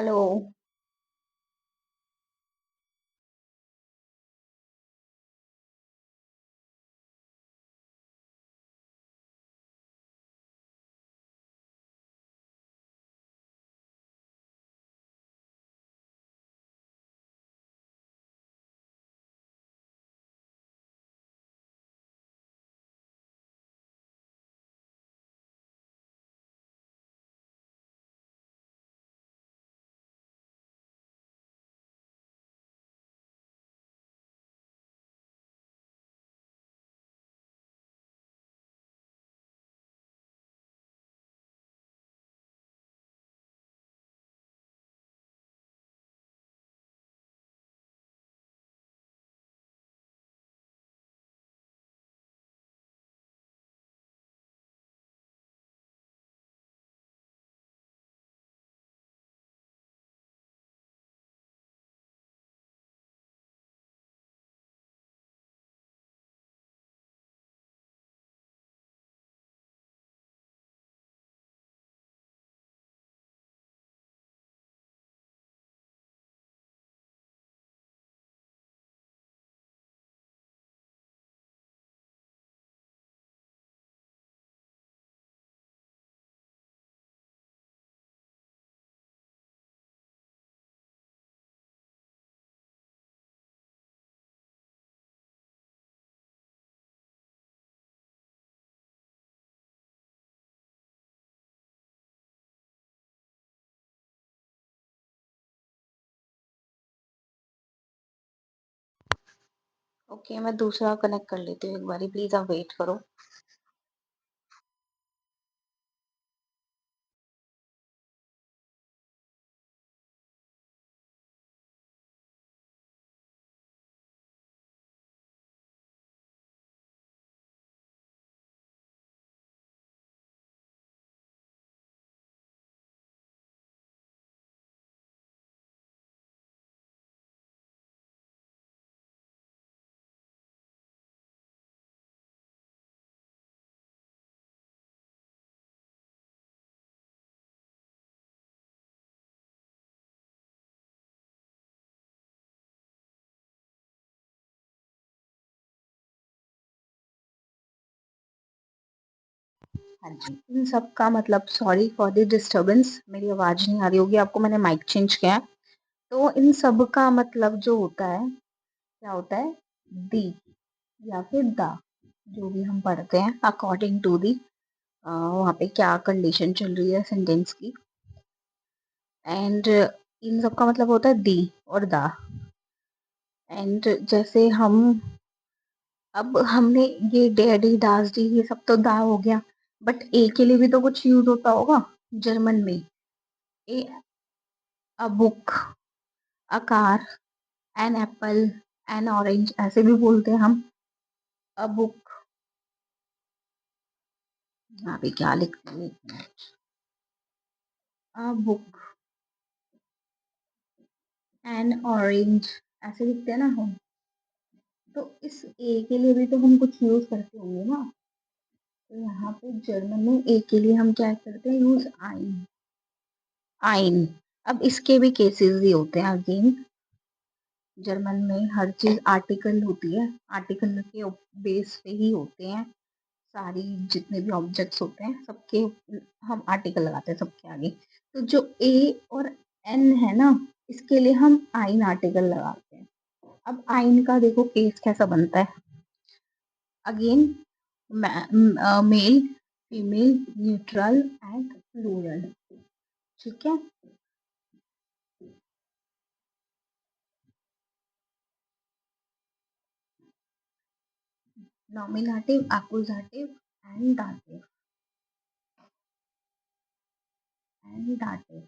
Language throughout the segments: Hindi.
हेलो। ओके, मैं दूसरा कनेक्ट कर लेती हूँ एक बारी, प्लीज आप वेट करो। हाँ जी, इन सब का मतलब सॉरी फॉर द डिस्टरबेंस, मेरी आवाज नहीं आ रही होगी आपको, मैंने माइक चेंज किया है। तो इन सब का मतलब जो होता है, क्या होता है? दी या फिर द, जो भी हम पढ़ते हैं अकॉर्डिंग टू दी वहाँ पे क्या कंडीशन चल रही है सेंटेंस की। एंड इन सब का मतलब होता है दी और द। एंड जैसे हम, अब हमने ये डैडी दास जी ये सब तो दा हो गया, बट ए के लिए भी तो कुछ यूज होता होगा जर्मन में। A, a book, a car, an apple, an orange, ऐसे भी बोलते हैं हम। अ बुक, यहाँ पे क्या लिखते हैं? अ बुक, एन ऑरेंज, ऐसे लिखते हैं ना हम। तो इस ए के लिए भी तो हम कुछ यूज करते होंगे ना। तो यहाँ पे जर्मन में ए के लिए हम क्या करते हैं? यूज आइन। आइन। अब इसके भी केसेस ही होते हैं अगेन। जर्मन में हर चीज आर्टिकल होती है, आर्टिकल के बेस पे ही होते हैं। सारी जितने भी ऑब्जेक्ट्स होते हैं सबके हम आर्टिकल लगाते हैं सबके आगे। तो जो ए और एन है ना, इसके लिए हम आइन आर्टिकल लगाते हैं। अब आइन का देखो केस कैसा बनता है। Again, male, female, neutral and plural. ठीक है। Nominative, accusative and dative. And dative.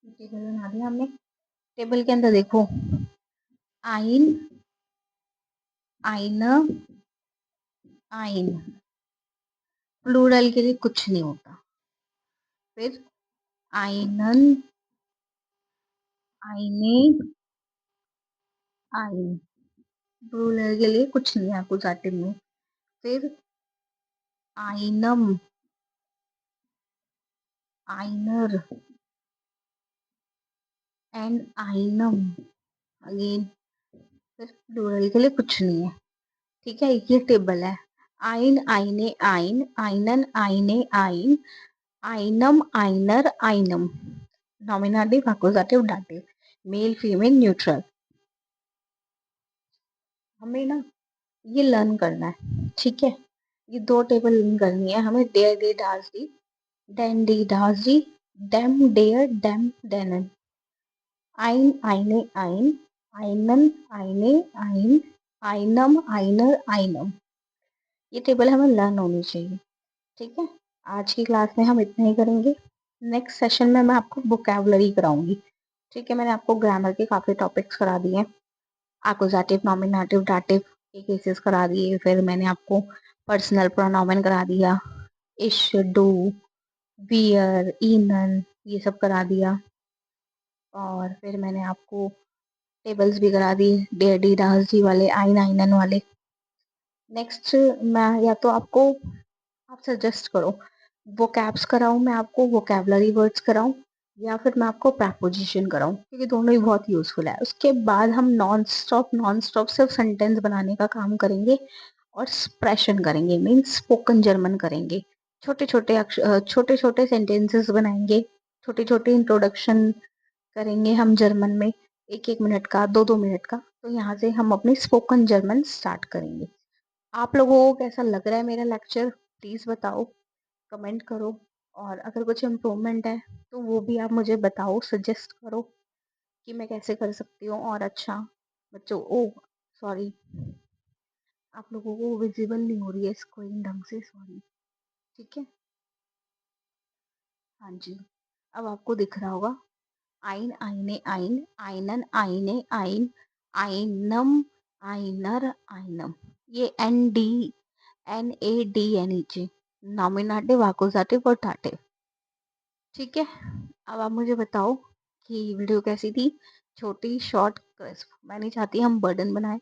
Table बना दिया हमने। टेबल के अंदर देखो, आइन, आइन, आइन। प्लूरल के लिए कुछ नहीं होता। फिर आइनन, आइने, आइन। प्लूरल के लिए कुछ नहीं है एक्कुजेटिव में। फिर आइनम, आइनर एंड आइनम। अगेन सिर्फ प्लूरल के लिए कुछ नहीं है, ठीक है। ये टेबल है। आइन, आइने, आइन, आइनन, आइने, आइन, आइनम, आइनर, आइनम। Nominative, accusative, dative, male, female, neutral. हमें ना ये लर्न करना है, ठीक है। ये दो टेबल लर्न करनी है हमें। डेयर, डी, डास, डी, देन, डी, डास, डी, डेम, डेयर, डेम, देनन, आइन, आइने, आइन, आइनन, आइने, आइन, आइनम, आइनर, आइनम। ये टेबल हमें लर्न होनी चाहिए, ठीक है। आज की क्लास में हम इतना ही करेंगे। नेक्स्ट सेशन में मैं आपको वोकैबुलरी कराऊंगी, ठीक है। मैंने आपको ग्रामर के काफी टॉपिक्स करा दिए हैं, एक्कुजेटिव, नॉमिनेटिव, डाटिव के केसेस करा दिए। फिर मैंने आपको पर्सनल प्रोनाउन करा दिया, इश, डू, वियर, इनन, ये सब करा दिया। और फिर मैंने आपको टेबल्स भी करा दी, डेयर, डी, डास, डी वाले, आइन, आइनन वाले। नेक्स्ट मैं या तो आपको, आप सजेस्ट करो, वोकैब्स कराऊं मैं आपको, वोकैबुलरी वर्ड्स कराऊं, या फिर मैं आपको प्रेपोजिशन कराऊं, क्योंकि दोनों ही बहुत यूजफुल है। उसके बाद हम नॉन स्टॉप सिर्फ सेंटेंस बनाने का काम करेंगे और एक्सप्रेशन करेंगे, मीन्स स्पोकन जर्मन करेंगे। छोटे छोटे सेंटेंसेस बनाएंगे, छोटे छोटे इंट्रोडक्शन करेंगे हम जर्मन में, एक एक मिनट का, दो दो मिनट का। तो यहाँ से हम अपनी स्पोकन जर्मन स्टार्ट करेंगे। आप लोगों को कैसा लग रहा है मेरा लेक्चर, प्लीज बताओ, कमेंट करो। और अगर कुछ इम्प्रूवमेंट है तो वो भी आप मुझे बताओ, सजेस्ट करो कि मैं कैसे कर सकती हूँ और अच्छा। बच्चों, ओ सॉरी, आप लोगों को विजिबल नहीं हो रही है स्क्रीन ढंग से, सॉरी, ठीक है। हाँ जी, अब आपको दिख रहा होगा। आइन, आइने, आइन, आइनन, आइने, आइन, आइनम, आइनर, आइनम। ये N D, N A D है नीचे, नॉमिनेटिव, एक्कुजेटिव और दाटिव, ठीक है। अब आप मुझे बताओ कि वीडियो कैसी थी। छोटी, शॉर्ट, क्रिस्प। मैं नहीं चाहती हम बर्डन बनाए,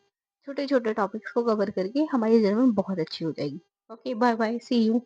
छोटे छोटे टॉपिक्स को कवर करके हमारी जर्मन बहुत अच्छी हो जाएगी। Okay, bye bye, see you.